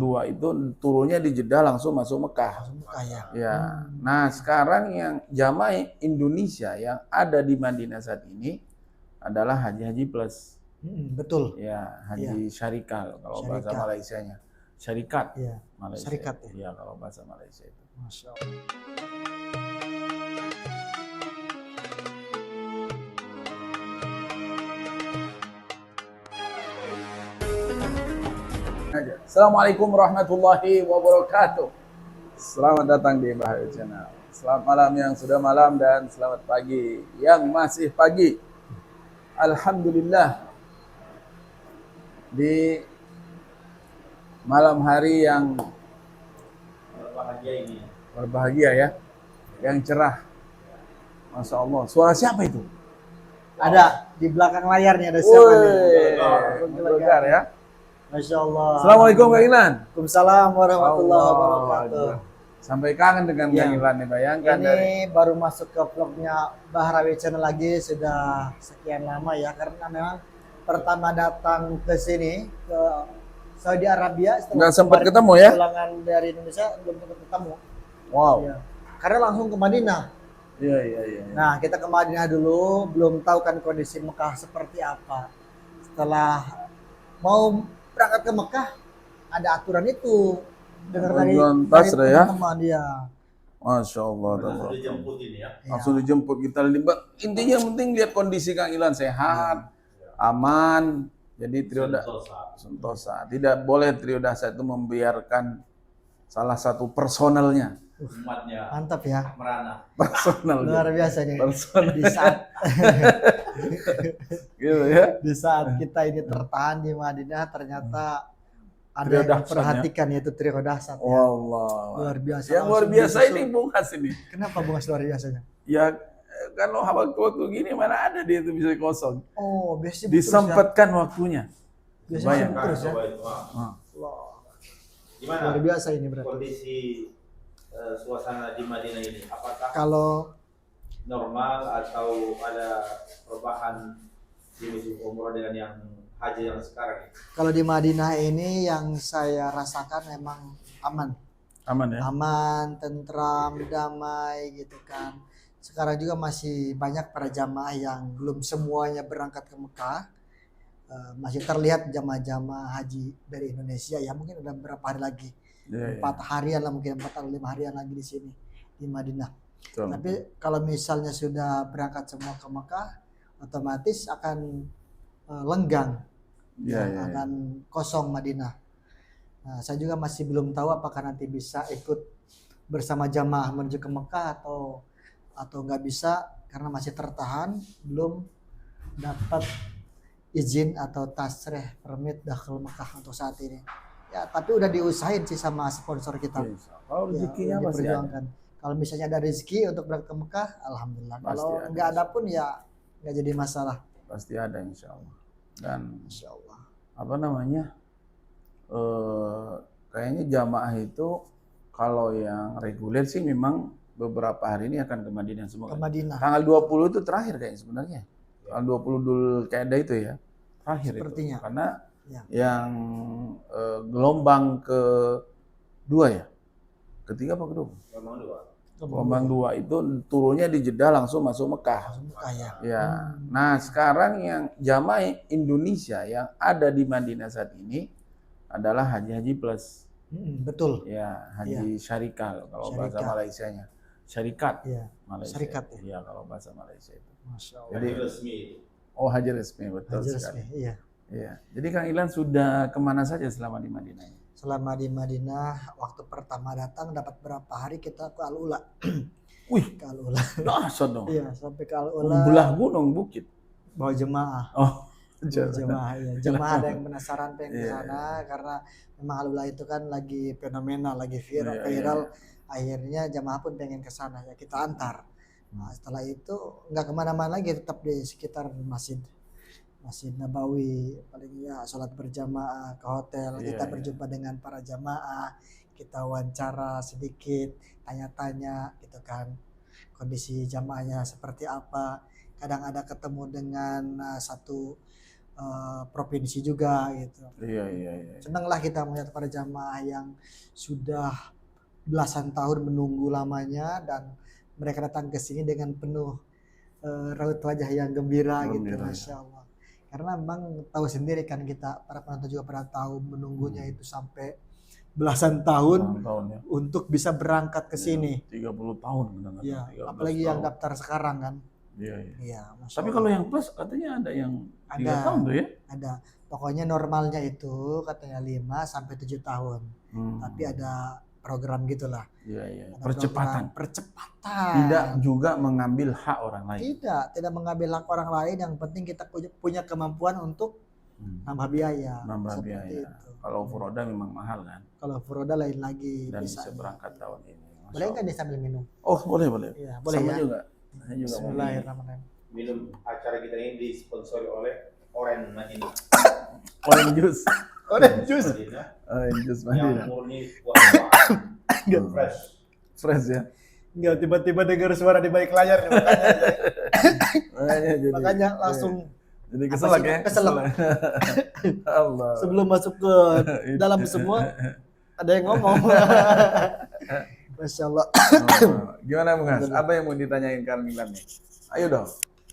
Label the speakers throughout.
Speaker 1: Dua itu turunnya di Jeddah langsung masuk Mekah.
Speaker 2: Masuk Mekah ya.
Speaker 1: Ya. Nah, sekarang yang jamaah Indonesia yang ada di Madinah saat ini adalah haji plus.
Speaker 2: Betul.
Speaker 1: Ya, haji syarikah kalau bahasa
Speaker 2: Syarikah.
Speaker 1: Malaysianya. Syarikat.
Speaker 2: Iya.
Speaker 1: Malaysia.
Speaker 2: Syarikat ya.
Speaker 1: Iya, kalau bahasa Malaysia itu.
Speaker 2: Masya Allah.
Speaker 1: Assalamualaikum warahmatullahi wabarakatuh. Selamat datang di Bahayu Channel. Selamat malam yang sudah malam dan selamat pagi yang masih pagi. Alhamdulillah, di malam hari yang berbahagia ya, yang cerah. Masya Allah. Suara siapa itu?
Speaker 2: Ada di belakang layarnya ada siapa nih?
Speaker 1: Mendengar ya.
Speaker 2: Masya Allah.
Speaker 1: Assalamualaikum Kang Ilan.
Speaker 2: Waalaikumsalam warahmatullahi wabarakatuh.
Speaker 1: Sampai kangen dengan Kang Ilan nih, bayangkan
Speaker 2: ini baru masuk ke vlognya Bahayu Channel lagi sudah sekian lama ya, karena memang pertama datang ke sini ke Saudi Arabia
Speaker 1: nggak sempat ketemu ya?
Speaker 2: Pulangan dari Indonesia belum sempat ketemu.
Speaker 1: Wow.
Speaker 2: Ya. Karena langsung ke Madinah.
Speaker 1: Iya.
Speaker 2: Nah, kita ke Madinah dulu, belum tahu kan kondisi Mekah seperti apa. Setelah mau berangkat ke Mekah, ada aturan itu. Dengar dari teman-teman dia.
Speaker 1: Masya Allah.
Speaker 3: Langsung dijemput ini ya.
Speaker 1: Langsung dijemput kita. Intinya yang penting lihat kondisi Kang Ilan sehat, aman. Jadi trio Sentosa. Tidak boleh trio dahsyat itu membiarkan salah satu personelnya.
Speaker 3: Umatnya
Speaker 2: Mantap ya.
Speaker 3: merana.
Speaker 1: Personal.
Speaker 2: Luar biasa nih.
Speaker 1: Personal.
Speaker 2: Di saat
Speaker 1: gitu ya.
Speaker 2: di saat kita ini tertahan di Madinah, ternyata ada
Speaker 1: Trio
Speaker 2: yang
Speaker 1: dahsyat,
Speaker 2: perhatikan yaitu trio dahsyat ya.
Speaker 1: Allah.
Speaker 2: Luar biasa.
Speaker 1: Yang luar biasa ini Bungas ini.
Speaker 2: Kenapa Bungas luar biasanya?
Speaker 1: Ya kalau waktu gini mana ada dia itu bisa kosong.
Speaker 2: Oh, biasanya
Speaker 1: Disempatkan waktunya.
Speaker 2: Biasanya terus ya.
Speaker 3: Gimana?
Speaker 2: Luar biasa ini berarti.
Speaker 3: Kondisi suasana di Madinah ini, apakah
Speaker 2: Kalau
Speaker 3: normal atau ada perubahan di musim umroh dengan yang haji yang sekarang ini?
Speaker 2: Kalau di Madinah ini yang saya rasakan memang aman.
Speaker 1: Aman ya?
Speaker 2: Aman, tentram, damai gitu kan. Sekarang juga masih banyak para jamaah yang belum semuanya berangkat ke Mekah. Masih terlihat jamaah-jamaah haji dari Indonesia ya, mungkin udah berapa hari lagi. 4 harian lah, mungkin 4 atau 5 harian lagi di sini di Madinah.
Speaker 1: Betul.
Speaker 2: Tapi kalau misalnya sudah berangkat semua ke Mekah, otomatis akan lenggang. Akan kosong Madinah. Nah, saya juga masih belum tahu apakah nanti bisa ikut bersama jamaah menuju ke Mekah atau nggak bisa, karena masih tertahan, belum dapat izin atau tasrih permit dakhil Mekah untuk saat ini. Ya, tapi udah diusahain sih sama sponsor kita.
Speaker 1: Kalau rezekinya masih ada.
Speaker 2: Kalau misalnya ada rezeki untuk berangkat ke Mekah, alhamdulillah. Kalau nggak ada pun ya nggak jadi masalah.
Speaker 1: Pasti ada insya Allah. Dan
Speaker 2: insya Allah.
Speaker 1: Apa namanya? Kayaknya jamaah itu kalau yang reguler sih memang beberapa hari ini akan ke Madinah semua.
Speaker 2: Ke Madinah.
Speaker 1: Tanggal 20 itu terakhir kayaknya sebenarnya. Tanggal 20 Dzulqa'dah itu ya. Terakhir
Speaker 2: sepertinya.
Speaker 1: Itu. Karena yang gelombang kedua ya. Ketiga apa kedua? Gelombang dua itu turunnya di Jeddah langsung masuk Mekah. Ya. Nah, sekarang yang jamaah Indonesia yang ada di Madinah saat ini adalah haji plus.
Speaker 2: Betul.
Speaker 1: Ya, haji syarikah kalau bahasa Malaysianya. Syarikat. Malaysia.
Speaker 2: Syarikat ya.
Speaker 1: Iya, kalau bahasa Malaysia itu.
Speaker 2: Masya Allah.
Speaker 3: Haji resmi.
Speaker 1: Oh, haji resmi, betul
Speaker 2: haji
Speaker 1: sekali.
Speaker 2: Resmi, iya.
Speaker 1: Iya. Jadi Kang Ilan sudah kemana saja selama di Madinah ini?
Speaker 2: Selama di Madinah, waktu pertama datang dapat berapa hari kita ke Al-Ula.
Speaker 1: Wih,
Speaker 2: ke Al-Ula.
Speaker 1: Dahsyat dong.
Speaker 2: Iya, sampai ke Al-Ula.
Speaker 1: Membelah gunung bukit.
Speaker 2: Bawa jemaah.
Speaker 1: Oh,
Speaker 2: jemaah ya. Jemaah ada yang penasaran pengen ke sana karena memang Al-Ula itu kan lagi fenomenal, lagi viral. Akhirnya jemaah pun pengen ke sana ya, kita antar. Nah, setelah itu nggak kemana-mana lagi, tetap di sekitar Masjid Nabawi, paling ya sholat berjamaah, ke hotel, kita berjumpa dengan para jamaah, kita wawancara sedikit, tanya-tanya gitu kan, kondisi jamaahnya seperti apa. Kadang ada ketemu dengan satu provinsi juga gitu.
Speaker 1: Iya.
Speaker 2: Senanglah kita melihat para jamaah yang sudah belasan tahun menunggu lamanya dan mereka datang ke sini dengan penuh raut wajah yang gembira gitu, Masya Allah. Karena memang tahu sendiri kan kita para penonton juga pada tahu menunggunya itu sampai belasan tahun
Speaker 1: ya.
Speaker 2: Untuk bisa berangkat ke sini.
Speaker 1: 30 tahun.
Speaker 2: Iya, apalagi yang daftar sekarang kan.
Speaker 1: Iya. Tapi kalau yang plus katanya ada yang 3 tahun tuh ya?
Speaker 2: Ada. Pokoknya normalnya itu katanya 5 sampai 7 tahun. Tapi ada program gitulah.
Speaker 1: Iya. Percepatan.
Speaker 2: Percepatan.
Speaker 1: Tidak juga mengambil hak orang lain.
Speaker 2: Tidak mengambil hak orang lain. Yang penting kita punya kemampuan untuk nambah biaya. Itu.
Speaker 1: Kalau furoda memang mahal kan?
Speaker 2: Kalau furoda lain lagi.
Speaker 1: Dan bisa berangkat tahun ini.
Speaker 2: Boleh nggak nih sambil minum?
Speaker 1: Oh boleh.
Speaker 2: Iya, boleh
Speaker 1: sama
Speaker 2: ya.
Speaker 1: juga. Saya juga
Speaker 2: Bismillahirrahmanirrahim.
Speaker 3: Minum acara kita ini disponsori oleh Oren Madinah.
Speaker 1: Orange juice.
Speaker 3: Yang murni buah-buahan. Fresh
Speaker 1: ya.
Speaker 2: Enggak tiba-tiba dengar suara di balik layar makanya langsung
Speaker 1: jadi keselak ya. Allah.
Speaker 2: Sebelum masuk ke dalam semua ada yang ngomong. Masya Allah.
Speaker 1: Gimana Bung Has? Apa yang mau ditanyain Kang Milan nih? Ayo dong.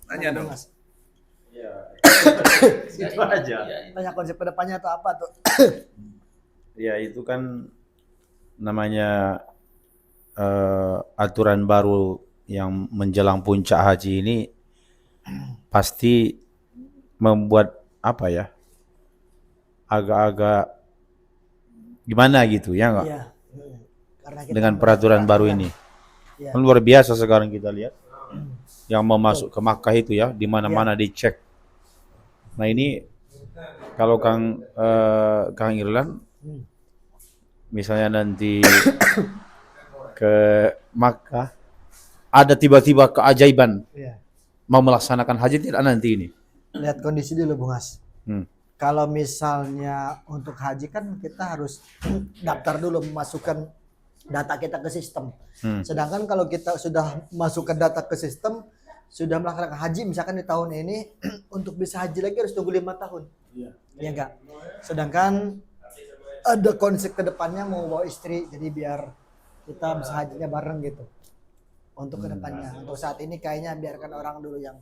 Speaker 1: Tanya dong.
Speaker 3: Ya. Itu aja.
Speaker 2: Tanya konsep kedepannya atau apa tuh?
Speaker 3: Ya itu kan namanya aturan baru yang menjelang puncak haji ini pasti membuat apa ya, agak-agak gimana gitu ya enggak?
Speaker 2: Iya.
Speaker 3: Dengan peraturan baru ini.
Speaker 2: Ya.
Speaker 3: Luar biasa sekarang kita lihat yang mau masuk ke Makkah itu ya, di mana-mana dicek. Nah ini kalau Kang Irlan misalnya nanti ke Makkah ada tiba-tiba keajaiban mau melaksanakan haji tidak nanti ini?
Speaker 2: Lihat kondisi dulu Bung Has. Kalau misalnya untuk haji kan kita harus daftar dulu, memasukkan data kita ke sistem. Sedangkan kalau kita sudah masukkan data ke sistem, sudah melaksanakan haji misalkan di tahun ini, untuk bisa haji lagi harus tunggu 5 tahun. Iya enggak? Sedangkan ada konsep kedepannya mau bawa istri, jadi biar kita bisa hajinya bareng gitu. Untuk kedepannya. Untuk saat ini kayaknya biarkan orang dulu yang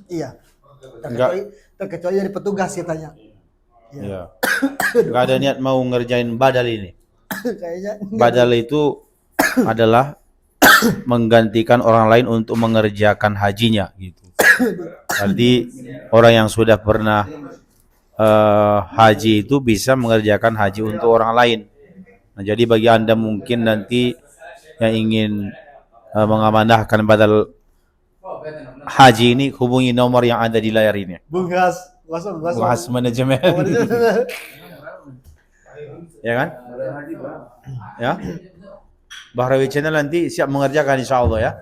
Speaker 2: iya. Terkecuali dari petugas katanya.
Speaker 3: Iya. Enggak ada niat mau ngerjain badal ini.
Speaker 2: Kayaknya
Speaker 3: badal itu adalah menggantikan orang lain untuk mengerjakan hajinya gitu. Jadi orang yang sudah pernah haji itu bisa mengerjakan haji untuk orang lain. Nah, jadi bagi Anda mungkin nanti yang ingin mengamanahkan badal haji ini, hubungi nomor yang ada di layar ini.
Speaker 2: Bung Has
Speaker 3: manajemen. Ya kan? Ya. Bahrawi Channel nanti siap mengerjakan insya Allah ya.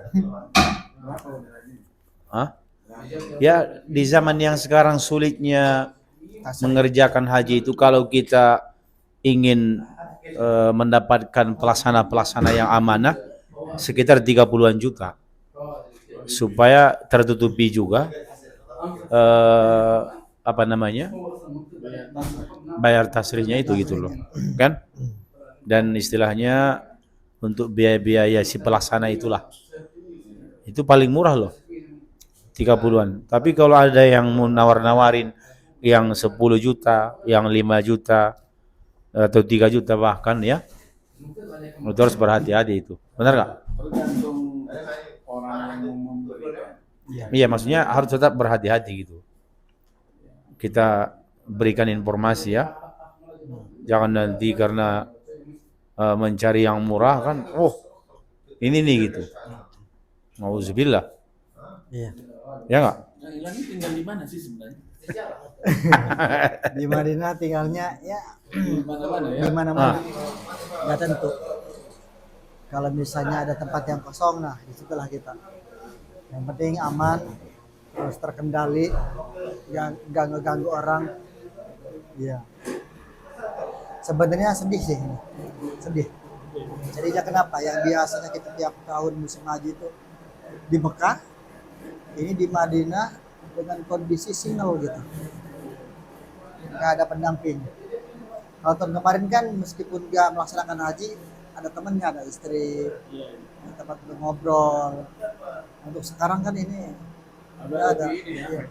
Speaker 3: Ya di zaman yang sekarang sulitnya mengerjakan haji itu, kalau kita ingin mendapatkan pelaksana yang amanah sekitar 30-an juta supaya tertutupi juga bayar tasrihnya itu gitu loh kan, dan istilahnya untuk biaya-biaya si pelaksana itulah, itu paling murah loh 30-an. Tapi kalau ada yang mau nawarin yang 10 juta, yang 5 juta atau 3 juta bahkan ya, itu harus berhati-hati itu. Benar nggak?
Speaker 1: Tergantung orang yang memberikan.
Speaker 3: Iya, maksudnya harus tetap berhati-hati gitu. Kita berikan informasi ya. Jangan nanti karena mencari yang murah kan, ini nih gitu. Nauzubillah.
Speaker 2: Iya.
Speaker 3: Ya nggak?
Speaker 1: Yang hilang ini tinggal di mana sih sebenarnya?
Speaker 2: Di Madinah tinggalnya ya
Speaker 1: Di mana-mana ya.
Speaker 2: di mana-mana. Nggak tentu. Kalau misalnya ada tempat yang kosong, nah disitulah kita. Yang penting aman, terus terkendali, nggak ngeganggu orang. Iya. Sebenarnya sedih sih ini. Sedih. Jadinya kenapa? Yang biasanya kita tiap tahun musim haji itu di Mekah, ini di Madinah dengan kondisi single gitu. nggak ada pendamping. Kalau tahun kemarin kan meskipun dia melaksanakan haji, ada temannya, ada istri, ada tempat untuk ngobrol. Untuk sekarang kan ini
Speaker 1: Agak
Speaker 2: ada.
Speaker 1: lebih ini ya.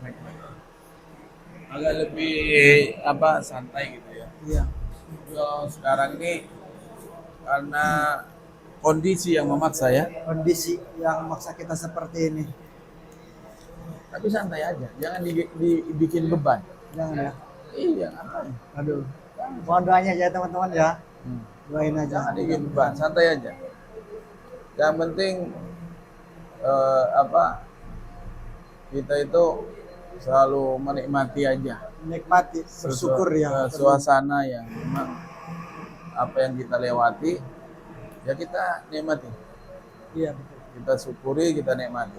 Speaker 1: Agak lebih santai gitu ya.
Speaker 2: Iya.
Speaker 1: Kalau sekarang ini karena kondisi yang memaksa ya.
Speaker 2: Kondisi yang memaksa kita seperti ini.
Speaker 1: Tapi santai aja, jangan dibikin beban.
Speaker 2: Jangan ya.
Speaker 1: Iya, ngapain?
Speaker 2: Aduh. Mohon doanya aja teman-teman ya. Doain aja.
Speaker 1: Jangan dibikin beban, santai aja. Yang penting kita itu selalu menikmati aja.
Speaker 2: Menikmati, bersyukur ya.
Speaker 1: Suasana yang memang apa yang kita lewati, ya kita nikmati.
Speaker 2: Iya betul.
Speaker 1: Kita syukuri, kita nikmati.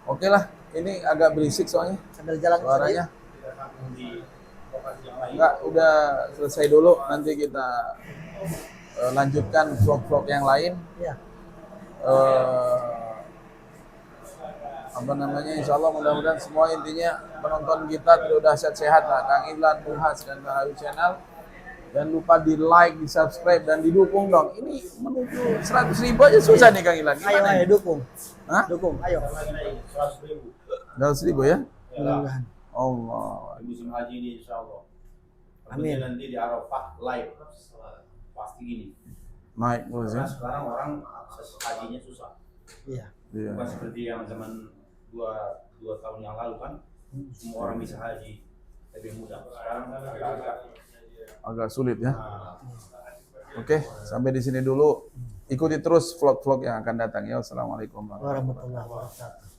Speaker 1: Oke lah, ini agak berisik soalnya
Speaker 2: Sambil jalan
Speaker 1: suaranya. Enggak, udah selesai dulu. Nanti kita lanjutkan vlog-vlog yang lain.
Speaker 2: Iya.
Speaker 1: Insya Allah mudah-mudahan semua intinya penonton kita tidak dahsyat sehat lah. Kang Idlan, Nuhas, dan Bahayu Channel. Jangan lupa di like, di subscribe, dan didukung dong. Ini menuju 100.000 aja susah nih Kang Idlan.
Speaker 2: Ayo dukung.
Speaker 1: Hah?
Speaker 2: Dukung, ayo.
Speaker 1: 100.000 ya?
Speaker 2: Mudah-mudahan.
Speaker 1: Allah.
Speaker 3: Musim haji ini insya Allah.
Speaker 2: Amin.
Speaker 3: Nanti di Arafah live pasti gini.
Speaker 1: Naik terus ya.
Speaker 3: Karena sekarang orang akses hajinya susah.
Speaker 2: Iya.
Speaker 1: Iya.
Speaker 3: Bukan seperti yang zaman dua tahun yang lalu kan, semua orang bisa haji lebih mudah. Sekarang
Speaker 1: Agak sulit ya.
Speaker 3: nah,
Speaker 1: Oke, sampai di sini dulu. Ikuti terus vlog-vlog yang akan datang ya. Wassalamualaikum warahmatullahi wabarakatuh.
Speaker 2: Warahmatullahi wabarakatuh.